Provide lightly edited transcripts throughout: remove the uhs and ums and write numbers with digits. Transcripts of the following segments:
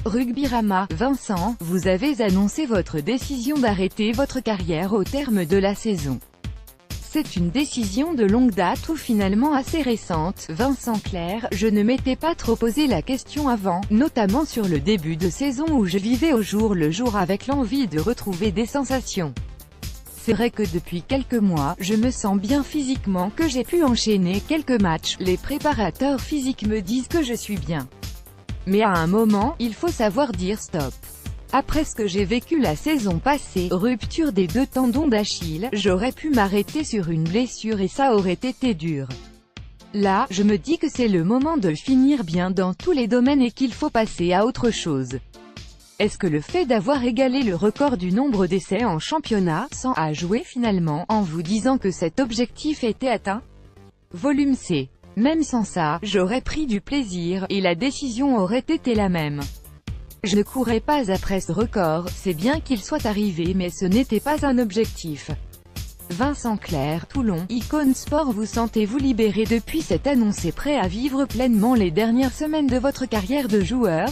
Rugbyrama, Vincent, vous avez annoncé votre décision d'arrêter votre carrière au terme de la saison. C'est une décision de longue date ou finalement assez récente, Vincent Clerc, je ne m'étais pas trop posé la question avant, notamment sur le début de saison où je vivais au jour le jour avec l'envie de retrouver des sensations. C'est vrai que depuis quelques mois, je me sens bien physiquement, que j'ai pu enchaîner quelques matchs, les préparateurs physiques me disent que je suis bien. Mais à un moment, il faut savoir dire stop. Après ce que j'ai vécu la saison passée, rupture des 2 tendons d'Achille, j'aurais pu m'arrêter sur une blessure et ça aurait été dur. Là, je me dis que c'est le moment de finir bien dans tous les domaines et qu'il faut passer à autre chose. Est-ce que le fait d'avoir égalé le record du nombre d'essais en championnat, sans à jouer finalement, en vous disant que cet objectif était atteint? Volume C. Même sans ça, j'aurais pris du plaisir, et la décision aurait été la même. Je ne courais pas après ce record, c'est bien qu'il soit arrivé mais ce n'était pas un objectif. Vincent Clerc, Toulon, Icône Sport. Vous sentez-vous libéré depuis cette annonce et prêt à vivre pleinement les dernières semaines de votre carrière de joueur?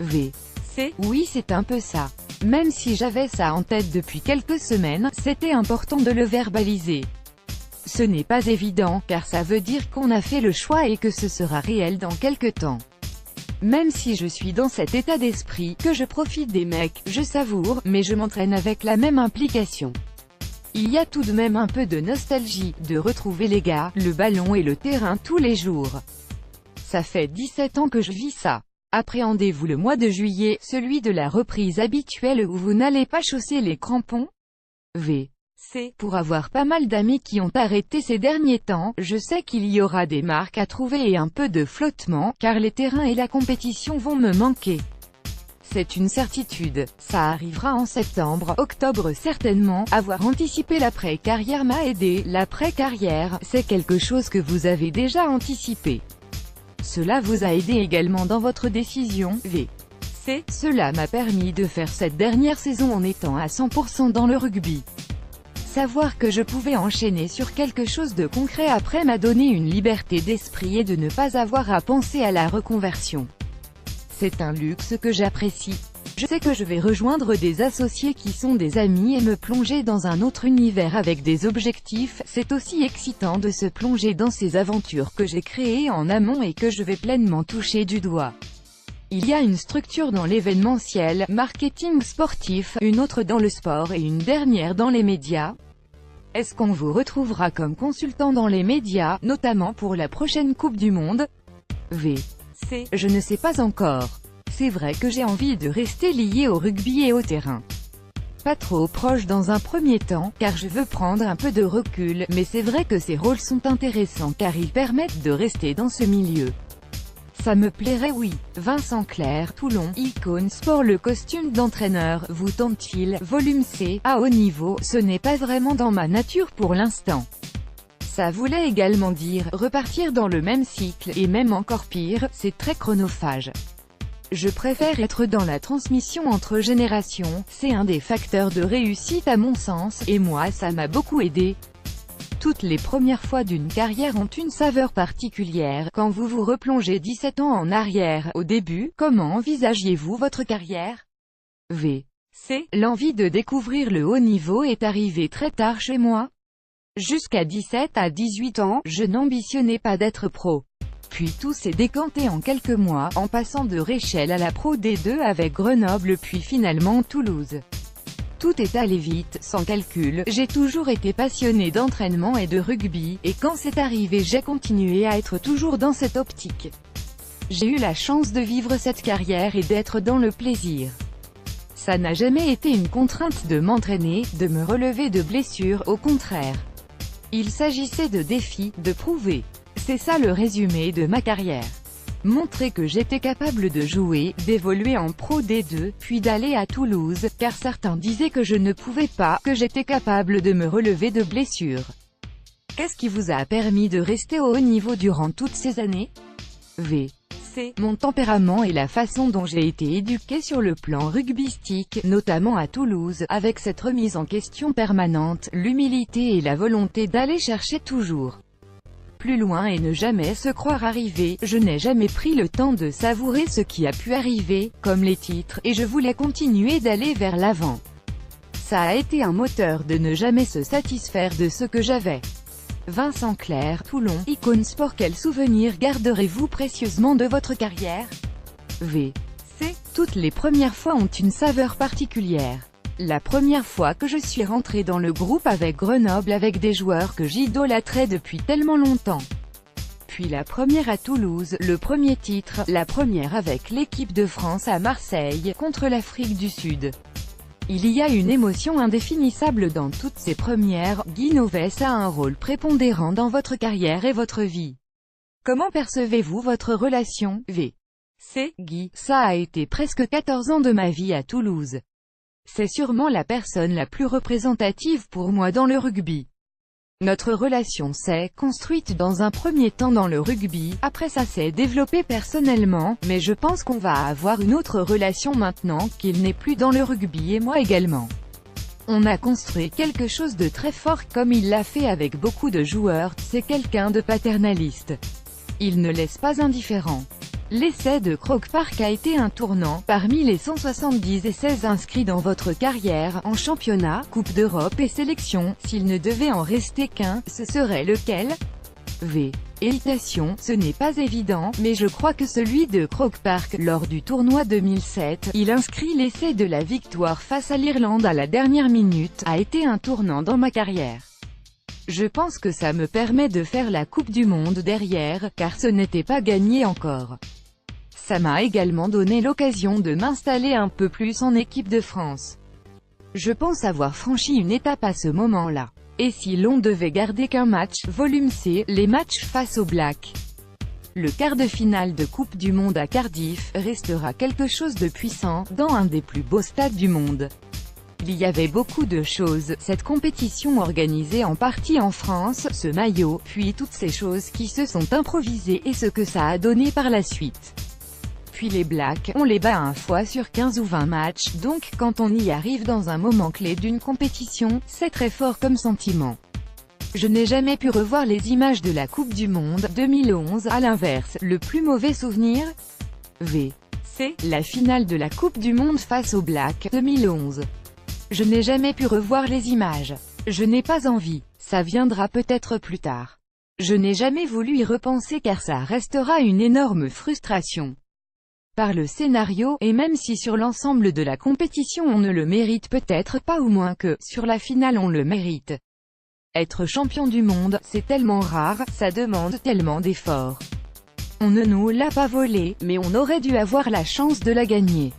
V.C. Oui, c'est un peu ça. Même si j'avais ça en tête depuis quelques semaines, c'était important de le verbaliser. Ce n'est pas évident, car ça veut dire qu'on a fait le choix et que ce sera réel dans quelques temps. Même si je suis dans cet état d'esprit, que je profite des mecs, je savoure, mais je m'entraîne avec la même implication. Il y a tout de même un peu de nostalgie, de retrouver les gars, le ballon et le terrain tous les jours. Ça fait 17 ans que je vis ça. Appréhendez-vous le mois de juillet, celui de la reprise habituelle où vous n'allez pas chausser les crampons? V.C. Pour avoir pas mal d'amis qui ont arrêté ces derniers temps, je sais qu'il y aura des marques à trouver et un peu de flottement, car les terrains et la compétition vont me manquer. C'est une certitude, ça arrivera en septembre, octobre certainement. Avoir anticipé l'après-carrière m'a aidé, l'après-carrière, c'est quelque chose que vous avez déjà anticipé. Cela vous a aidé également dans votre décision, V.C. Cela m'a permis de faire cette dernière saison en étant à 100% dans le rugby. Savoir que je pouvais enchaîner sur quelque chose de concret après m'a donné une liberté d'esprit et de ne pas avoir à penser à la reconversion. C'est un luxe que j'apprécie. Je sais que je vais rejoindre des associés qui sont des amis et me plonger dans un autre univers avec des objectifs. C'est aussi excitant de se plonger dans ces aventures que j'ai créées en amont et que je vais pleinement toucher du doigt. Il y a une structure dans l'événementiel, marketing sportif, une autre dans le sport et une dernière dans les médias. Est-ce qu'on vous retrouvera comme consultant dans les médias, notamment pour la prochaine Coupe du Monde? V.C. Je ne sais pas encore. C'est vrai que j'ai envie de rester lié au rugby et au terrain. Pas trop proche dans un premier temps, car je veux prendre un peu de recul, mais c'est vrai que ces rôles sont intéressants car ils permettent de rester dans ce milieu. Ça me plairait, oui. Vincent Clerc, Toulon, Icône Sport. Le costume d'entraîneur vous tente-t-il? Volume C. À haut niveau, ce n'est pas vraiment dans ma nature pour l'instant. Ça voulait également dire repartir dans le même cycle, et même encore pire, c'est très chronophage. Je préfère être dans la transmission entre générations, c'est un des facteurs de réussite à mon sens, et moi ça m'a beaucoup aidé. Toutes les premières fois d'une carrière ont une saveur particulière. Quand vous vous replongez 17 ans en arrière, au début, comment envisagiez-vous votre carrière? V.C. L'envie de découvrir le haut niveau est arrivée très tard chez moi. Jusqu'à 17 à 18 ans, je n'ambitionnais pas d'être pro. Puis tout s'est décanté en quelques mois, en passant de Réchelle à la Pro D2 avec Grenoble puis finalement Toulouse. Tout est allé vite, sans calcul. J'ai toujours été passionné d'entraînement et de rugby, et quand c'est arrivé j'ai continué à être toujours dans cette optique. J'ai eu la chance de vivre cette carrière et d'être dans le plaisir. Ça n'a jamais été une contrainte de m'entraîner, de me relever de blessures, au contraire. Il s'agissait de défis, de prouver. C'est ça le résumé de ma carrière. Montrer que j'étais capable de jouer, d'évoluer en Pro D2, puis d'aller à Toulouse, car certains disaient que je ne pouvais pas, que j'étais capable de me relever de blessures. Qu'est-ce qui vous a permis de rester au haut niveau durant toutes ces années? V.C. Mon tempérament et la façon dont j'ai été éduqué sur le plan rugbystique, notamment à Toulouse, avec cette remise en question permanente, l'humilité et la volonté d'aller chercher toujours plus loin et ne jamais se croire arrivé. Je n'ai jamais pris le temps de savourer ce qui a pu arriver, comme les titres, et je voulais continuer d'aller vers l'avant. Ça a été un moteur de ne jamais se satisfaire de ce que j'avais. Vincent Clerc, Toulon, Icône Sport. Quel souvenir garderez-vous précieusement de votre carrière? V.C. Toutes les premières fois ont une saveur particulière. La première fois que je suis rentré dans le groupe avec Grenoble avec des joueurs que j'idolâtrais depuis tellement longtemps. Puis la première à Toulouse, le premier titre, la première avec l'équipe de France à Marseille, contre l'Afrique du Sud. Il y a une émotion indéfinissable dans toutes ces premières. Guy Novès a un rôle prépondérant dans votre carrière et votre vie. Comment percevez-vous votre relation, V.C. Guy? Ça a été presque 14 ans de ma vie à Toulouse. C'est sûrement la personne la plus représentative pour moi dans le rugby. Notre relation s'est construite dans un premier temps dans le rugby, après ça s'est développé personnellement, mais je pense qu'on va avoir une autre relation maintenant qu'il n'est plus dans le rugby et moi également. On a construit quelque chose de très fort comme il l'a fait avec beaucoup de joueurs, c'est quelqu'un de paternaliste. Il ne laisse pas indifférent. L'essai de Croke Park a été un tournant, parmi les 170 essais inscrits dans votre carrière, en championnat, Coupe d'Europe et sélection, s'il ne devait en rester qu'un, ce serait lequel? Hésitation, ce n'est pas évident, mais je crois que celui de Croke Park, lors du tournoi 2007, il inscrit l'essai de la victoire face à l'Irlande à la dernière minute, a été un tournant dans ma carrière. Je pense que ça me permet de faire la Coupe du Monde derrière, car ce n'était pas gagné encore. Ça m'a également donné l'occasion de m'installer un peu plus en équipe de France. Je pense avoir franchi une étape à ce moment-là. Et si l'on devait garder qu'un match, volume C, les matchs face aux Blacks. Le quart de finale de Coupe du Monde à Cardiff restera quelque chose de puissant, dans un des plus beaux stades du monde. Il y avait beaucoup de choses, cette compétition organisée en partie en France, ce maillot, puis toutes ces choses qui se sont improvisées et ce que ça a donné par la suite. Puis les Blacks, on les bat un fois sur 15 ou 20 matchs, donc quand on y arrive dans un moment clé d'une compétition, c'est très fort comme sentiment. Je n'ai jamais pu revoir les images de la Coupe du Monde 2011, à l'inverse, le plus mauvais souvenir? V.C. La finale de la Coupe du Monde face aux Blacks 2011. Je n'ai jamais pu revoir les images. Je n'ai pas envie. Ça viendra peut-être plus tard. Je n'ai jamais voulu y repenser car ça restera une énorme frustration. Par le scénario, et même si sur l'ensemble de la compétition on ne le mérite peut-être pas ou moins que, sur la finale on le mérite. Être champion du monde, c'est tellement rare, ça demande tellement d'efforts. On ne nous l'a pas volé, mais on aurait dû avoir la chance de la gagner.